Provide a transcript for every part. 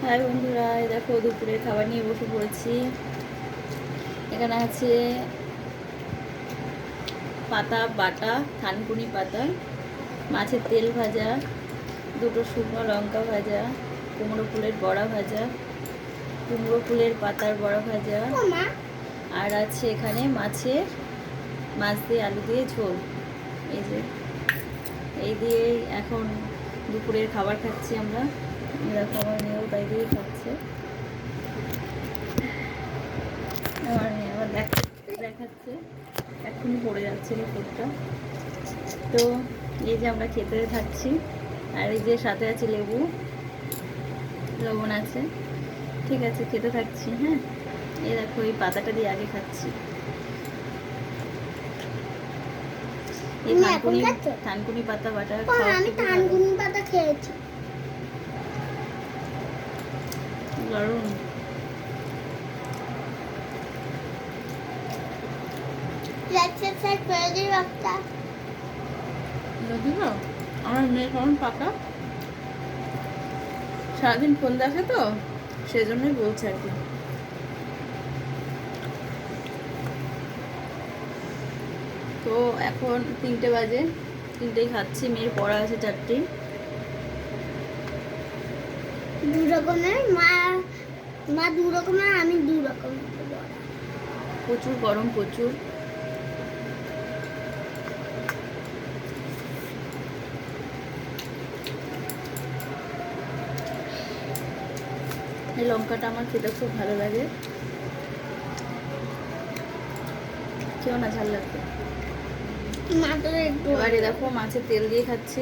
High বন্ধুরা, এই দেখো দুপুরের খাবার নিয়ে বসে পড়েছি। এখানে আছে পাতা বাটা, থানকুনি পাতা, মাছের তেল ভাজা, দুটো শুকনো লঙ্কা ভাজা, কুমড়ো ফুলের বড়া ভাজা, কুমড়ো ফুলের পাতার বড়া ভাজা, আর আছে এখানে মাছ দিয়ে আলু দিয়ে ঝোল। এই দিয়ে এখন দুপুরের খাবার খাচ্ছি আমরা। এরকম আমার মেয়েও তাই দিয়েই খাচ্ছে। আমার মেয়ে আবার দেখাচ্ছে, এক্ষুনি পড়ে যাচ্ছে রিপোর্টটা। তো এই যে আমরা খেতে থাকছি, আর এই যে সাথে আছে লেবু, লবণ আছে। ঠিক আছে, খেতে থাকছি। হ্যাঁ, এই দেখো এই পাতাটা দিয়ে আগে খাচ্ছি। এই থানকুনি পাতা বাটা থানকুনি পাতা খেয়েছি। গরম আমার মেয়ে কেমন পাকা, সারাদিন ফোন দেখে তো সেজন্যই বলছে আর কি। তো এখন 3টে বাজে, 3টেই খাচ্ছি। মেয়ের পড়া আছে 4টে। দু রকমের মা দু রকমের, আমি দু রকমের। প্রচুর গরম, প্রচুর। এই লঙ্কাটা আমার খেতে খুব ভালো লাগে, কেউ না ঝাল লাগবে। এবারে দেখো মাছের তেল দিয়ে খাচ্ছি।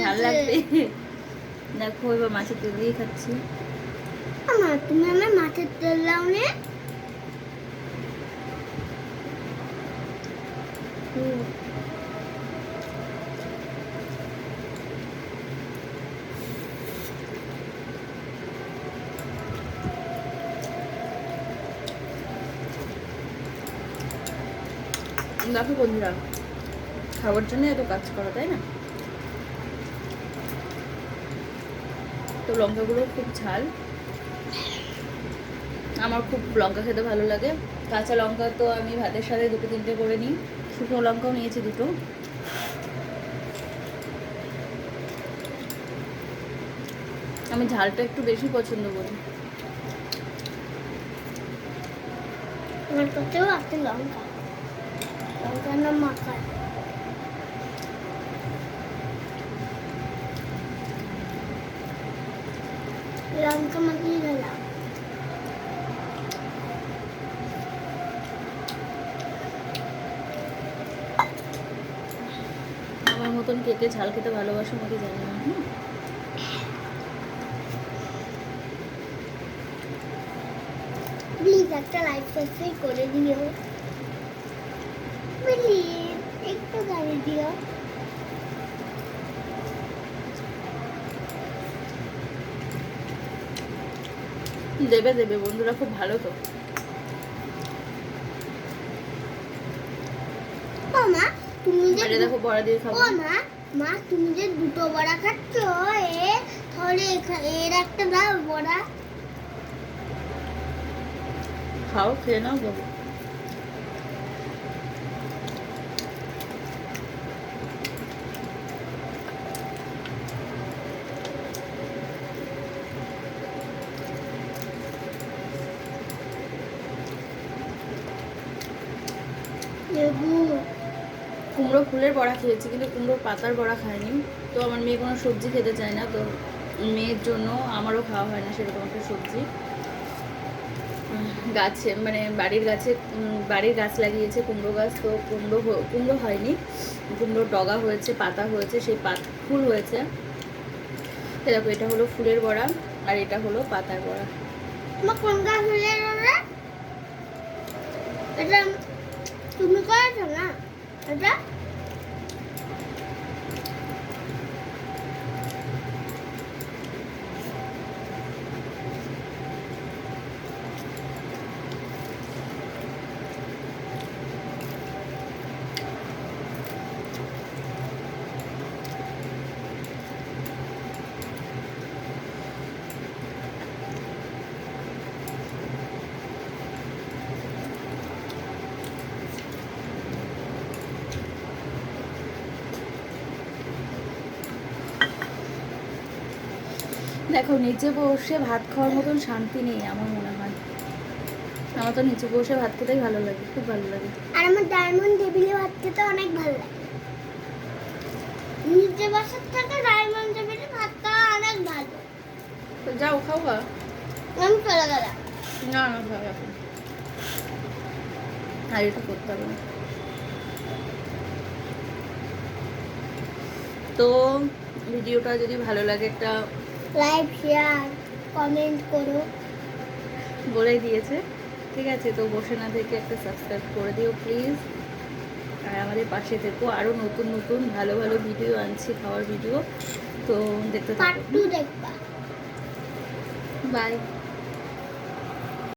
ঝাল লাগবে, দেখো এবার মাছের তেল দিয়ে খাচ্ছি। তুমি আমার মাছের তেল দাও নে। দেখো বন্ধুরা, খাবার জন্য এত কাজ করা, তাই না? তো লঙ্কাগুলো খুব ঝাল, আমার খুব লঙ্কা খেতে ভালো লাগে। কাঁচা লঙ্কা তো আমি ভাতের সাথে 2-3টে করে নিই, শুকনো লঙ্কাও নিয়েছি 2টো। আমি ঝালটা একটু বেশি পছন্দ করি। আমার কাছেও আছে লঙ্কা, লঙ্কা না মাখা। লঙ্কা মাখিয়ে গেলাম। আমার মতন কে কে ঝাল খেতে ভালোবাসো আমাকে জানিও। প্লিজ একটা লাইক সাবস্ক্রাইব করে দিও, প্লিজ একটু করে দিও। দেবে দেবে বন্ধুরা, খুব ভালো তো। মা তুমি যে দেখো বড়া দিয়ে খাবো। মা তুমি যে 2টো বড়া খাচ্ছ, তাহলে এর একটা দাও বড়া। খাও, খেয়ে নাও বাবু। কুমড়ো ফুলের বড়া খেয়েছি, কিন্তু কুমড়ো পাতার বড়া খাইনি। তো আমার মেয়ে কোনো সবজি খেতে চায় না, তো মেয়ের জন্য আমারও খাওয়া হয় না সেরকম একটা সবজি। গাছে মানে বাড়ির গাছ লাগিয়েছে কুমড়ো গাছ, তো কুমড়ো হয়নি, কুমড়োর ডগা হয়েছে, পাতা হয়েছে, সেই ফুল হয়েছে। দেখো এটা হলো ফুলের বড়া, আর এটা হলো পাতার বড়া। কোন গাছ ফুলের বড়া? এটা তুমি করেছো না? এটা দেখো নিচে বসে ভাত খাওয়ার মতন শান্তি নেই আমার মনে হয়। আমার তো নিচে বসে ভাত খেতেই ভালো লাগে, খুব ভালো লাগে। আর আমার ডায়মন্ড টেবিলে ভাত খেতে অনেক ভালো লাগে। নিচে বসার থেকে ডায়মন্ড টেবিলে ভাত খাওয়া অনেক ভালো। তো যাও খাওয়া। আমি চলে গেলাম। না না খাও এখন, আর এটা করতে হবে না। তো ভিডিওটা যদি ভালো লাগে একটা লাইক, শেয়ার, কমেন্ট করো। বলে দিয়েছে, ঠিক আছে? তো বসে না থেকে একটা সাবস্ক্রাইব করে দিও প্লিজ। আর আমাদের পাশে থেকো, আরও নতুন নতুন ভালো ভালো ভিডিও আনছি, খাওয়ার ভিডিও। তো দেখতে পার্ট থাকো। 2 দেখবা। বাই।